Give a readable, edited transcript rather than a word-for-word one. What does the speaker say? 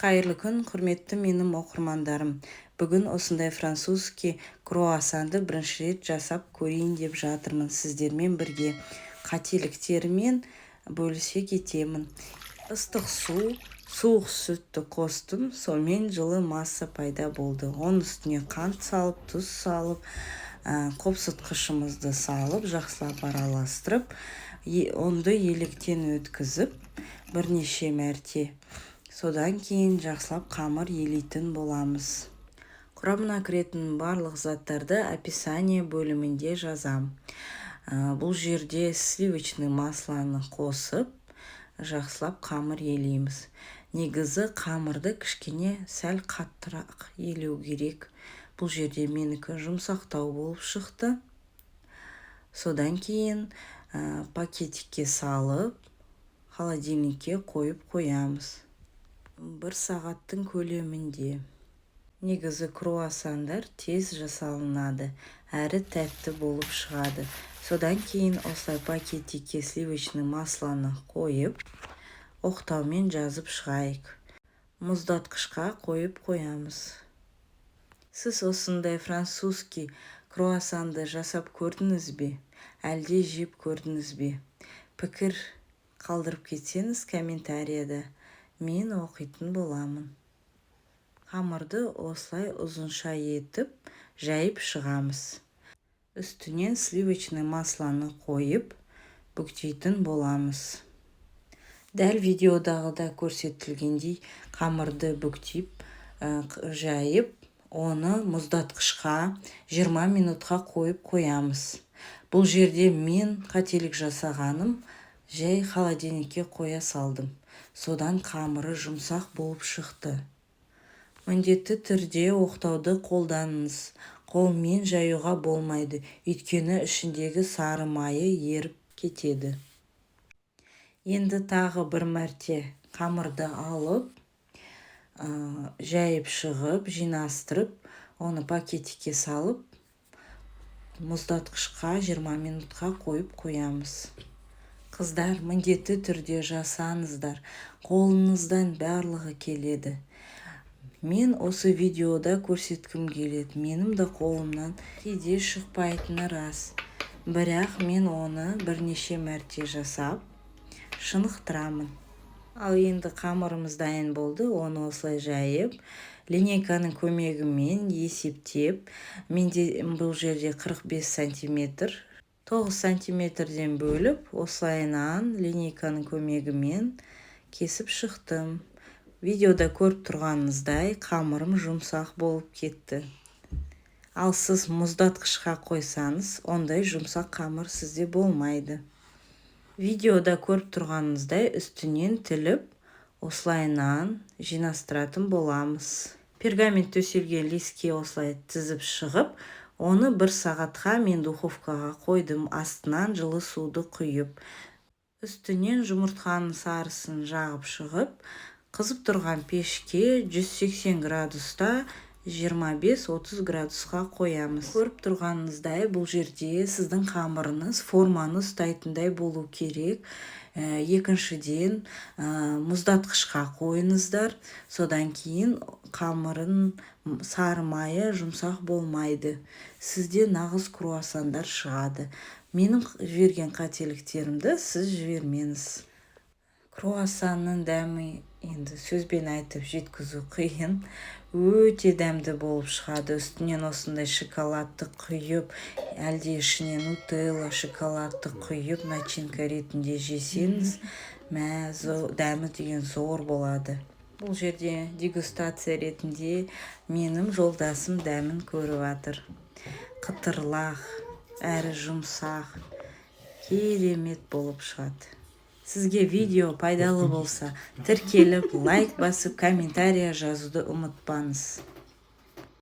Қайырлы күн, құрметті менің оқырмандарым. Бүгін осындай французский круассанды бірінші рет жасап көрейін деп жатырмын сіздермен бірге. Қателіктерімен бөлісе кетемін. Ыстық су, суық сүтті қостым, сонымен жылы масса пайда болды. Оның үстіне қант салып, тұз салып, қопсытқышымызды салып, жақсылап араластырып, онды електен өткізіп, бірнеше мәрте. Содан кейін жақсылап қамыр елейтін боламыз. Құрамына кіретін барлық заттарды описание бөлімінде жазам. Бұл жерде сливочный масланы қосып, жақсылап қамыр елейміз. Негізі қамырды кішкене сәл қаттырақ елеу керек. Бұл жерде менікі жұмсақтау болып шықты. Содан кейін пакетикке салып, холодильникке қойып қоямыз. 1 сағаттың көлемінде. Негізі круассандар тез жасалынады, әрі тәтті болып шығады. Содан кейін осылай пакетикке сливочный масланы қойып, оқтаумен жазып шығайық. Мұздатқышқа қойып қоямыз. Сіз осындай французский круассанды жасап көрдіңіз бе? Әлде жеп көрдіңіз бе? Пікір қалдырып кетсеңіз комментарияда. Мен оқитын боламын. Қамырды осылай ұзынша етіп, жайып шығамыз. Үстінен сливочный масланы қойып, бүктейтін боламыз. Дәл видеодағыда көрсетілгендей қамырды бүктеп, жайып, оны мұздатқышқа 20 минутқа қойып қоямыз. Бұл жерде мен қателік жасағаным, жай холодильникке қоя салдым. Содан қамыры жұмсақ болып шықты. Міндетті түрде оқтауды қолданыңыз. Қолмен жаюға болмайды, өйткені ішіндегі сары майы еріп кетеді. Енді тағы бір мәрте қамырды алып, жайып шығып, жинастырып, оны пакетикке салып, мұздатқышқа 20 минутқа қойып қоямыз. Қыздар, міндетті түрде жасаңыздар. Қолыңыздан барлығы келеді. Мен осы видеода көрсеткім келеді. Менің де қолымнан кейде шықпайтыны рас. Бірақ мен оны бірнеше мәрте жасап, шынықтырамын. Ал енді қамырымыз дайын болды. Оны осылай жайып, линейканың көмегімен есептеп, менде бұл жерде 45 сантиметр, 9 сантиметрден бөліп, осылайынан линейканың көмегімен кесіп шықтым. Видеода көріп тұрғаныңыздай қамырым жұмсақ болып кетті. Ал сіз мұздатқышқа қойсаңыз, ондай жұмсақ қамыр сізде болмайды. Видеода көріп тұрғаныңыздай үстінен тіліп, осылайынан жинастыратын боламыз. Пергамент төселген листке осылай тізіп шығып, оны 1 сағатқа мен духовкаға қойдым, астынан жылы суды құйып. Үстінен жұмыртқаның сарысын жағып шығып, қызып тұрған пешке 180 градуста 25-30 градусқа қоямыз. Көріп тұрғаныңыздай, бұл жерде сіздің қамырыңыз форманы ұстайтындай болу керек. Екіншіден, мұздатқышқа қойыңыздар, содан кейін қамырын сары майы жұмсақ болмайды. Сізде нағыз круассандар шығады. Менің жіберген қателіктерімді сіз жібермеңіз. Круассанның дәмі енді сөзбен айтып жеткізу қиын. Өте дәмді болып шығады. Үстінен осындай шоколадты құйып, әлде ішіне нутелла шоколадты құйып, начинка ретінде жесеңіз, дәмі деген зор болады. Бұл жерде дегустация ретінде менің жолдасым дәмін көріп жатыр. Қытырлақ, әрі жұмсақ, керемет болып шығады. Сізге видео пайдалы болса, тіркеліп, лайк басып, комментария жазуды ұмытпаңыз.